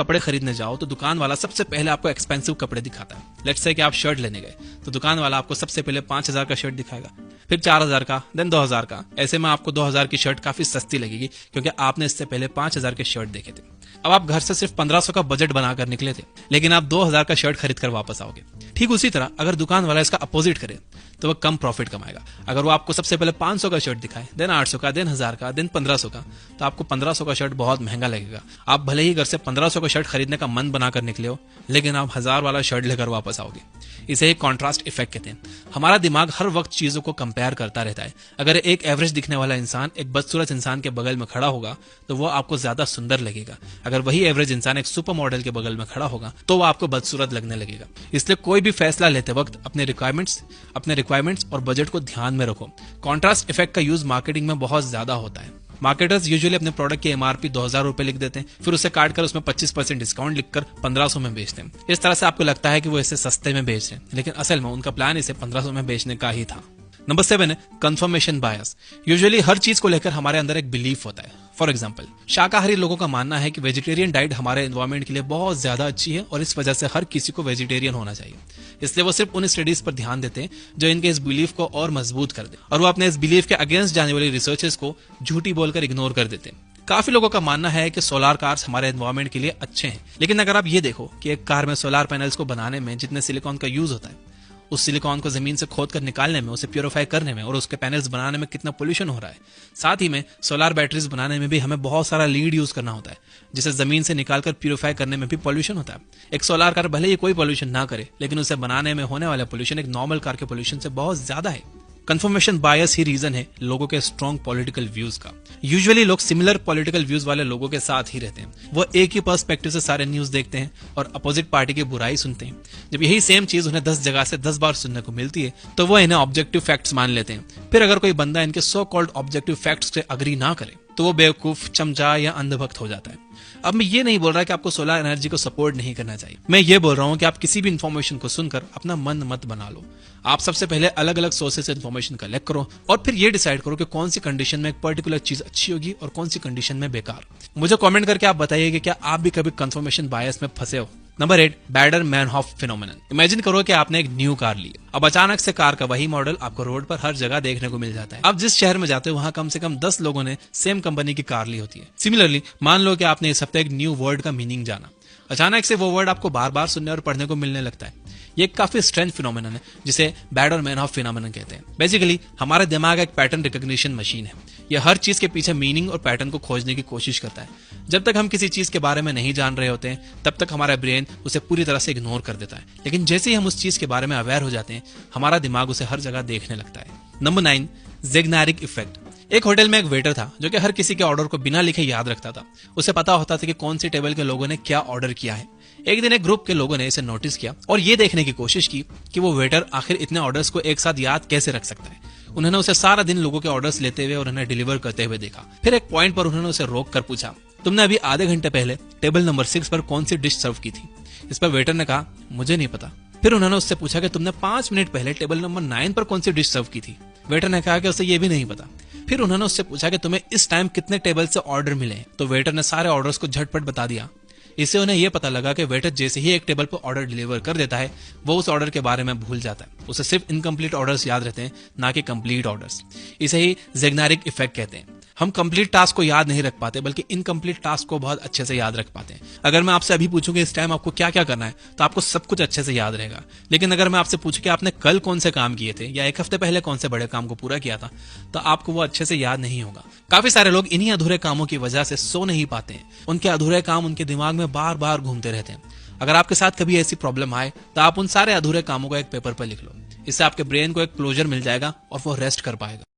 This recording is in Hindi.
कपड़े खरीदने जाओ तो दुकान वाला सबसे पहले आपको एक्सपेंसिव कपड़े दिखाता है। लेट्स से कि आप शर्ट लेने गए तो दुकान वाला आपको सबसे पहले 5,000 का शर्ट दिखाएगा, फिर 4,000 का, देन 2,000 का। ऐसे में आपको 2,000 की शर्ट काफी सस्ती लगेगी क्योंकि आपने इससे पहले 5,000 के शर्ट देखे थे। अब आप घर से सिर्फ 1,500 का बजट बनाकर निकले थे, लेकिन आप 2,000 का शर्ट खरीद कर वापस आओगे। ठीक उसी तरह अगर दुकान वाला इसका अपोजिट करे तो वह कम प्रॉफिट कमाएगा। अगर वो आपको सबसे पहले 500 का शर्ट दिखाए, देन 800 का, देन 1,000 का, देन 1,500 का, तो आपको 1,500 का शर्ट बहुत महंगा लगेगा। आप भले ही घर से 1,500 का शर्ट खरीदने का मन बनाकर निकले हो, लेकिन आप 1,000 वाला शर्ट लेकर वापस आओगे। इसे एक कॉन्ट्रास्ट इफेक्ट कहते हैं। हमारा दिमाग हर वक्त चीजों को कंपेयर करता रहता है। अगर एक एवरेज दिखने वाला इंसान एक बदसूरत इंसान के बगल में खड़ा होगा तो वो आपको ज्यादा सुंदर लगेगा। अगर वही एवरेज इंसान एक सुपर मॉडल के बगल में खड़ा होगा तो वो आपको बदसूरत लगने लगेगा। इसलिए कोई भी फैसला लेते वक्त अपने रिक्वायरमेंट्स और बजट को ध्यान में रखो। कॉन्ट्रास्ट इफेक्ट का यूज मार्केटिंग में बहुत ज्यादा होता है। मार्केटर्स यूजुअली अपने प्रोडक्ट की एमआरपी 2,000 रुपए लिख देते हैं, फिर उसे काट कर उसमें 25% डिस्काउंट लिखकर 1,500 में बेचते हैं। इस तरह से आपको लगता है कि वो इसे सस्ते में बेच रहे हैं, लेकिन असल में उनका प्लान इसे 1,500 में बेचने का ही था। नंबर 7 है कंफर्मेशन बायस। यूजुअली हर चीज को लेकर हमारे अंदर एक बिलीफ होता है। फॉर एग्जाम्पल, शाकाहारी लोगों का मानना है कि वेजिटेरियन डाइट हमारे एनवायरमेंट के लिए बहुत ज्यादा अच्छी है और इस वजह से हर किसी को वेजिटेरियन होना चाहिए। इसलिए वो सिर्फ उन स्टडीज पर ध्यान देते हैं जो इनके इस बिलीफ को और मजबूत कर दे, और वो अपने इस बिलीफ के अगेंस्ट जाने वाली रिसर्चेस को झूठी बोलकर इग्नोर कर देते हैं। काफी लोगों का मानना है कि सोलार कार्स हमारे एनवायरमेंट के लिए अच्छे हैं, लेकिन अगर आप ये देखो कि एक कार में सोलार पैनल्स को बनाने में जितने सिलिकॉन का यूज होता है, उस सिलिकॉन को जमीन से खोद कर निकालने में, उसे प्योरीफाई करने में और उसके पैनल्स बनाने में कितना पोल्यूशन हो रहा है। साथ ही में सोलार बैटरीज बनाने में भी हमें बहुत सारा लीड यूज करना होता है, जिसे जमीन से निकालकर प्योरीफाई करने में भी पोल्यूशन होता है। एक सोलार कार भले ही कोई पोल्यूशन ना करे, लेकिन उसे बनाने में होने वाला पोल्यूशन एक नॉर्मल कार के पोल्यूशन से बहुत ज्यादा है। कंफर्मेशन बायस ही रीजन है लोगों के स्ट्रॉन्ग पॉलिटिकल व्यूज का। यूजुअली लोग सिमिलर पॉलिटिकल व्यूज वाले लोगों के साथ ही रहते हैं। वो एक ही पर्सपेक्टिव से सारे न्यूज देखते हैं और अपोजिट पार्टी की बुराई सुनते हैं। जब यही सेम चीज उन्हें 10 जगह से 10 बार सुनने को मिलती है तो वो इन्हें ऑब्जेक्टिव फैक्ट्स मान लेते हैं। फिर अगर कोई बंदा इनके सो कॉल्ड ऑब्जेक्टिव फैक्ट्स से अग्री ना करे तो वो बेवकूफ, चमचा या अंधभक्त हो जाता है। अब मैं ये नहीं बोल रहा कि आपको सोलर एनर्जी को सपोर्ट नहीं करना चाहिए। मैं ये बोल रहा हूं कि आप किसी भी इंफॉर्मेशन को सुनकर अपना मन मत बना लो। आप सबसे पहले अलग अलग सोर्सेज से इंफॉर्मेशन कलेक्ट करो और फिर ये डिसाइड करो कि कौन सी कंडीशन में एक पर्टिकुलर चीज अच्छी होगी और कौन सी कंडीशन में बेकार। मुझे कमेंट करके आप बताइए कि क्या आप भी कभी कंफर्मेशन बायस में फंसे हो। Number 8, बैडर-मैनहॉफ phenomenon. इमेजिन करो कि आपने एक न्यू कार ली। अब अचानक से कार का वही मॉडल आपको रोड पर हर जगह देखने को मिल जाता है। अब जिस शहर में जाते हो वहां कम से कम 10 लोगों ने सेम कंपनी की कार ली होती है। सिमिलरली मान लो कि आपने इस हफ्ते एक न्यू वर्ड का मीनिंग जाना। अचानक से वो वर्ड आपको बार बार सुनने और पढ़ने को मिलने लगता है। ये एक काफी स्ट्रेंथ फिनोमेनन है जिसे बैडर-मैनहॉफ फिनोमेनन कहते हैं। बेसिकली हमारा दिमाग एक पैटर्न रिकॉग्निशन मशीन है। यह हर चीज के पीछे मीनिंग और पैटर्न को खोजने की कोशिश करता है। जब तक हम किसी चीज के बारे में नहीं जान रहे होते हैं तब तक हमारा ब्रेन उसे पूरी तरह से इग्नोर कर देता है, लेकिन जैसे ही हम उस चीज के बारे में अवेयर हो जाते हैं हमारा दिमाग उसे हर जगह देखने लगता है। Number 9, Zeigarnik effect. एक होटल में एक वेटर था जो कि हर किसी के ऑर्डर को बिना लिखे याद रखता था। उसे पता होता था कि कौन सी टेबल के लोगों ने क्या ऑर्डर किया है। एक दिन एक ग्रुप के लोगों ने इसे नोटिस किया और ये देखने की कोशिश की कि वो वेटर आखिर इतने ऑर्डर्स को एक साथ याद कैसे रख सकता है। उन्होंने उसे सारा दिन लोगों के ऑर्डर्स लेते हुए और उन्हें डिलीवर करते हुए देखा। फिर एक पॉइंट पर उन्होंने उसे रोक कर पूछा, तुमने अभी आधे घंटे पहले टेबल नंबर 6 पर कौन सी डिश सर्व की थी? इस पर वेटर ने कहा, मुझे नहीं पता। फिर उन्होंने उससे पूछा कि तुमने 5 मिनट पहले टेबल नंबर 9 पर कौन सी डिश सर्व की थी? वेटर ने कहा कि उसे ये भी नहीं पता। फिर उन्होंने उससे पूछा कि तुम्हें इस टाइम कितने टेबल से ऑर्डर मिले? तो वेटर ने सारे ऑर्डर्स को झटपट बता दिया। इससे उन्हें यह पता लगा कि वेटर जैसे ही एक टेबल पर ऑर्डर डिलीवर कर देता है वो उस ऑर्डर के बारे में भूल जाता है। उसे सिर्फ इनकम्प्लीट ऑर्डर्स याद रहते हैं, ना कि कंप्लीट ऑर्डर्स। इसे ही ज़ेग्नारिक इफेक्ट कहते हैं। हम कंप्लीट टास्क को याद नहीं रख पाते बल्कि इनकम्प्लीट टास्क को बहुत अच्छे से याद रख पाते हैं। अगर मैं आपसे अभी पूछूं कि इस टाइम आपको क्या क्या करना है तो आपको सब कुछ अच्छे से याद रहेगा, लेकिन अगर मैं आपसे पूछूं कि आपने कल कौन से काम किए थे या एक हफ्ते पहले कौन से बड़े काम को पूरा किया था तो आपको वो अच्छे से याद नहीं होगा। काफी सारे लोग इन्हीं अधूरे कामों की वजह से सो नहीं पाते हैं। उनके अधूरे काम उनके दिमाग में बार बार घूमते रहते हैं। अगर आपके साथ कभी ऐसी प्रॉब्लम आए तो आप उन सारे अधूरे कामों को एक पेपर पर लिख लो। इससे आपके ब्रेन को एक क्लोजर मिल जाएगा और वो रेस्ट कर पाएगा।